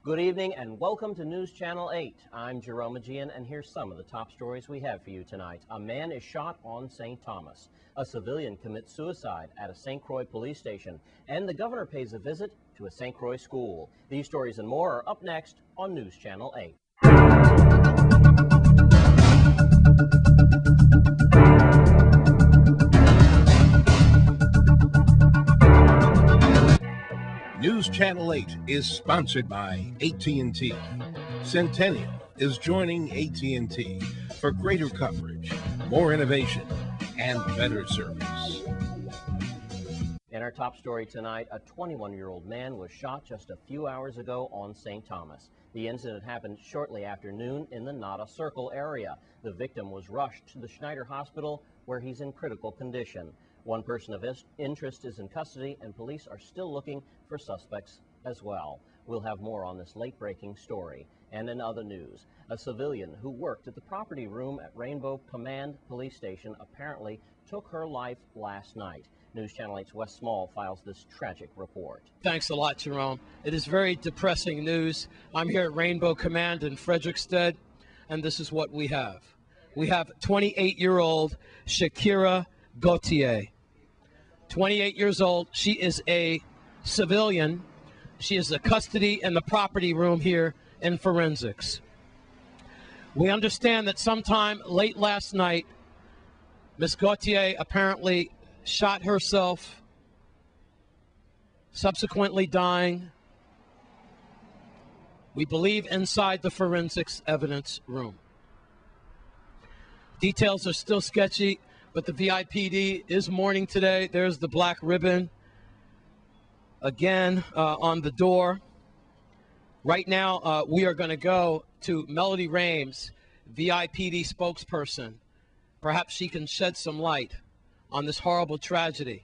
Good evening and welcome to News Channel 8. I'm Jerome Aegean, and here's some of the top stories we have for you tonight. A man is shot on St. Thomas. A civilian commits suicide at a St. Croix police station. And the governor pays a visit to a St. Croix school. These stories and more are up next on News Channel 8. News Channel 8 is sponsored by AT&T. Centennial is joining AT&T for greater coverage, more innovation, and better service. In our top story tonight, a 21-year-old man was shot just a few hours ago on St. Thomas. The incident happened shortly after noon in the Nada Circle area. The victim was rushed to the Schneider Hospital, where he's in critical condition. One person of interest is in custody, and police are still looking for suspects as well. We'll have more on this late-breaking story. And in other news, a civilian who worked at the property room at Rainbow Command Police Station apparently took her life last night. News Channel 8's Wes Small files this tragic report. Thanks a lot, Jerome. It is very depressing news. I'm here at Rainbow Command in Frederiksted, and this is what we have. We have 28-year-old Shakira Gauthier. 28 years old. She is a civilian. She is the custody in the property room here in forensics. We understand that sometime late last night, Ms. Gauthier apparently shot herself, subsequently dying, we believe, inside the forensics evidence room. Details are still sketchy, but the VIPD is mourning today. There's the black ribbon again on the door. Right now, we are going to go to Melody Rames, VIPD spokesperson. Perhaps she can shed some light on this horrible tragedy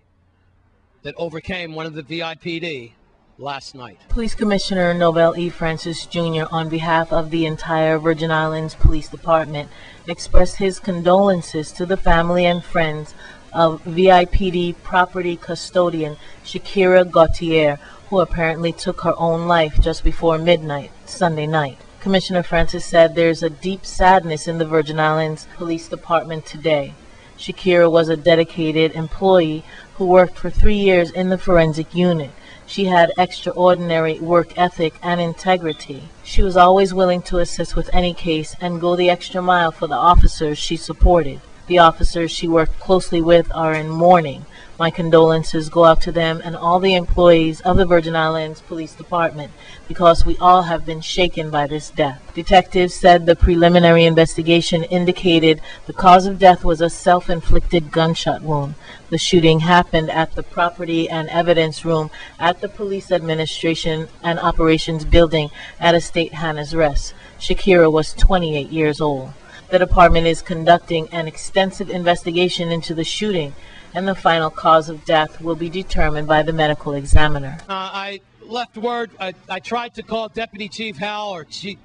that overcame one of the VIPD last night. Police Commissioner Novell E. Francis Jr., on behalf of the entire Virgin Islands Police Department, expressed his condolences to the family and friends of VIPD property custodian Shakira Gauthier, who apparently took her own life just before midnight Sunday night. Commissioner Francis said there's a deep sadness in the Virgin Islands Police Department today. Shakira was a dedicated employee who worked for 3 years in the forensic unit. She had extraordinary work ethic and integrity. She was always willing to assist with any case and go the extra mile for the officers she supported. The officers she worked closely with are in mourning. My condolences go out to them and all the employees of the Virgin Islands Police Department, because we all have been shaken by this death. Detectives said the preliminary investigation indicated the cause of death was a self-inflicted gunshot wound. The shooting happened at the property and evidence room at the Police Administration and Operations Building at Estate Hannah's Rest. Shakira was 28 years old. The department is conducting an extensive investigation into the shooting, and the final cause of death will be determined by the medical examiner. I left word. I tried to call Deputy Chief Howell or Chief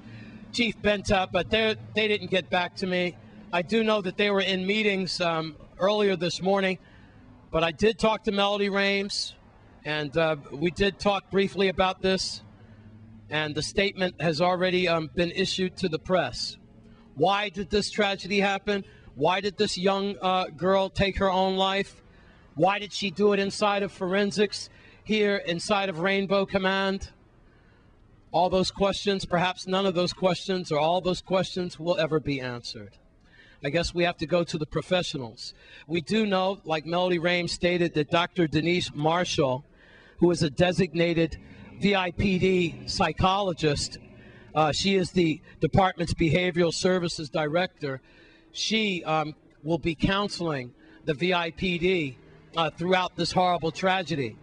Benta, but they didn't get back to me. I do know that they were in meetings earlier this morning, but I did talk to Melody Rames, and we did talk briefly about this, and the statement has already been issued to the press. Why did this tragedy happen? Why did this young girl take her own life? Why did she do it inside of forensics here inside of Rainbow Command? All those questions, perhaps none of those questions or all those questions will ever be answered. I guess we have to go to the professionals. We do know, like Melody Rames stated, that Dr. Denise Marshall, who is a designated VIPD psychologist, she is the department's behavioral services director. She will be counseling the VIPD throughout this horrible tragedy.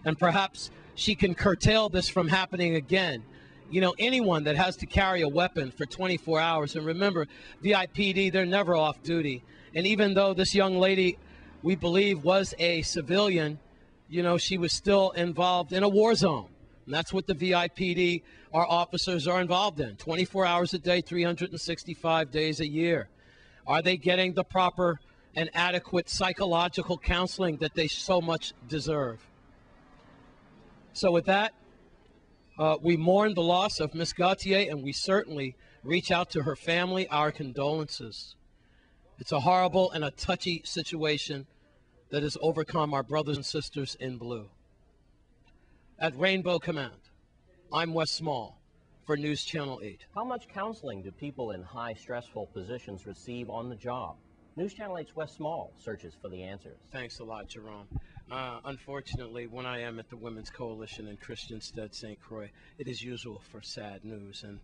And perhaps she can curtail this from happening again. You know, anyone that has to carry a weapon for 24 hours, and remember, VIPD, they're never off duty. And even though this young lady, we believe, was a civilian, you know, she was still involved in a war zone. And that's what the VIPD, our officers, are involved in. 24 hours a day, 365 days a year. Are they getting the proper and adequate psychological counseling that they so much deserve? So with that, We mourn the loss of Miss Gautier, and we certainly reach out to her family our condolences. It's a horrible and a touchy situation that has overcome our brothers and sisters in blue. At Rainbow Command, I'm Wes Small for News Channel 8. How much counseling do people in high stressful positions receive on the job? News Channel 8's Wes Small searches for the answers. Thanks a lot, Jerome. Unfortunately, when I am at the Women's Coalition in Christiansted, St. Croix, it is usual for sad news. And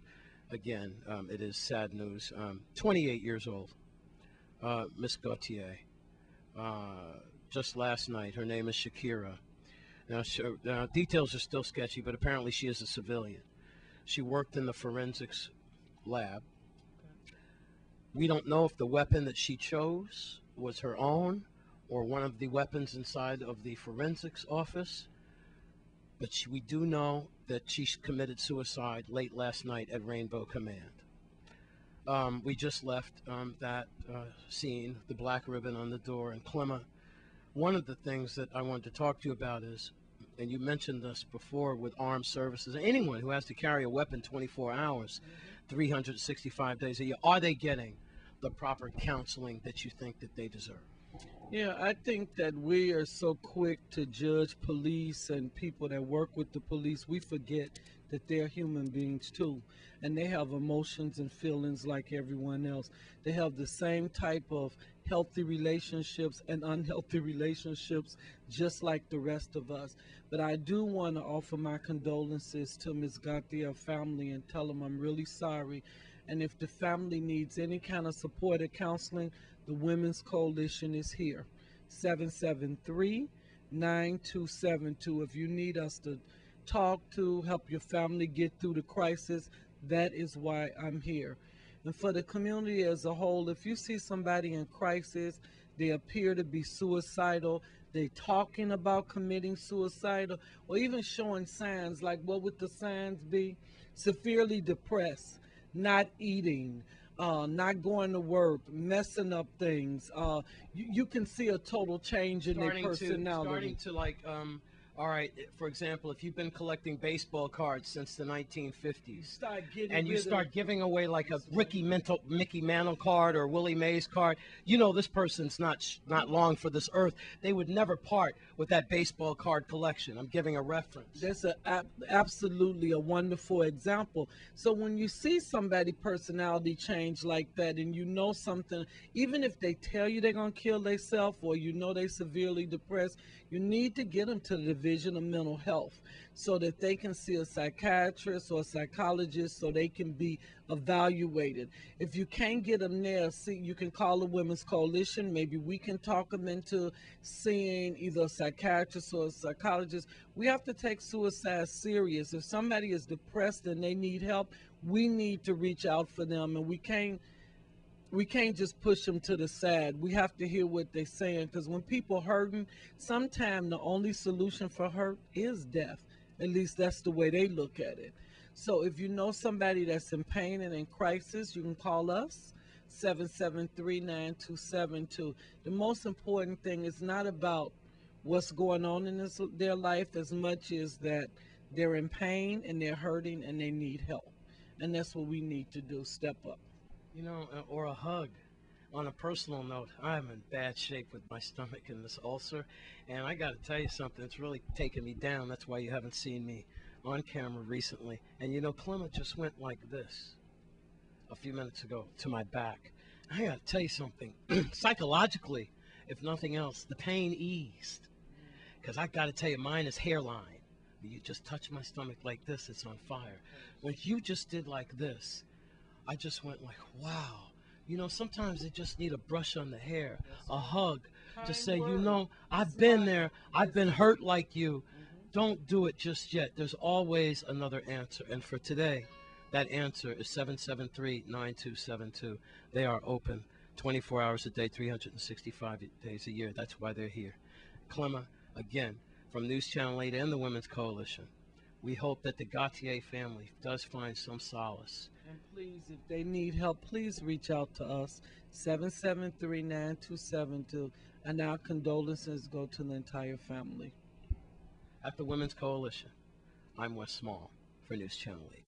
again, it is sad news. 28 years old, Miss Gautier. Just last night, her name is Shakira. Now, details are still sketchy, but apparently she is a civilian. She worked in the forensics lab. We don't know if the weapon that she chose was her own or one of the weapons inside of the forensics office, but we do know that she committed suicide late last night at Rainbow Command. We just left that scene, the black ribbon on the door, and Clemma, one of the things that I wanted to talk to you about is, and you mentioned this before with armed services, anyone who has to carry a weapon 24 hours, 365 days a year, are they getting the proper counseling that you think that they deserve? Yeah, I think that we are so quick to judge police and people that work with the police. We forget that they're human beings too, and they have emotions and feelings like everyone else. They have the same type of healthy relationships and unhealthy relationships just like the rest of us. But I do want to offer my condolences to Ms. Gautier family and tell them I'm really sorry. And if the family needs any kind of support or counseling, the Women's Coalition is here, 773-9272. If you need us to talk to, help your family get through the crisis, that is why I'm here. And for the community as a whole, if you see somebody in crisis, they appear to be suicidal, they're talking about committing suicide, or even showing signs, like what would the signs be? Severely depressed, not eating, not going to work, messing up things. You can see a total change in their personality. Starting to like, all right, for example, if you've been collecting baseball cards since the 1950s, and you start giving away like a Mickey Mantle card or Willie Mays card, you know this person's not long for this earth. They would never part with that baseball card collection. I'm giving a reference. That's absolutely a wonderful example. So when you see somebody personality change like that, and you know something, even if they tell you they're gonna kill themselves, or you know they severely depressed, you need to get them to the Division of Mental Health so that they can see a psychiatrist or a psychologist so they can be evaluated. If you can't get them there, see, you can call the Women's Coalition. Maybe we can talk them into seeing either a psychiatrist or a psychologist. We have to take suicide serious. If somebody is depressed and they need help, we need to reach out for them, and we can't just push them to the side. We have to hear what they're saying, because when people hurting, sometimes the only solution for hurt is death. At least that's the way they look at it. So if you know somebody that's in pain and in crisis, you can call us, 773-9272. The most important thing is not about what's going on in their life as much as that they're in pain and they're hurting and they need help. And that's what we need to do, step up. You know, or a hug. On a personal note, I'm in bad shape with my stomach and this ulcer, and I got to tell you something, it's really taken me down. That's why you haven't seen me on camera recently. And you know, Clement just went like this a few minutes ago to my back. I got to tell you something, psychologically, if nothing else, the pain eased. Because I got to tell you, mine is hairline. You just touch my stomach like this, it's on fire. When you just did like this, I just went like, wow. You know, sometimes they just need a brush on the hair, a hug, to say, you know, I've been there, I've been hurt like you. Don't do it just yet. There's always another answer. And for today, that answer is 773-9272. They are open 24 hours a day, 365 days a year. That's why they're here. Clemma, again, from News Channel 8 and the Women's Coalition, we hope that the Gautier family does find some solace. And please, if they need help, please reach out to us, 773-9272, and our condolences go to the entire family. At the Women's Coalition, I'm Wes Small for News Channel 8.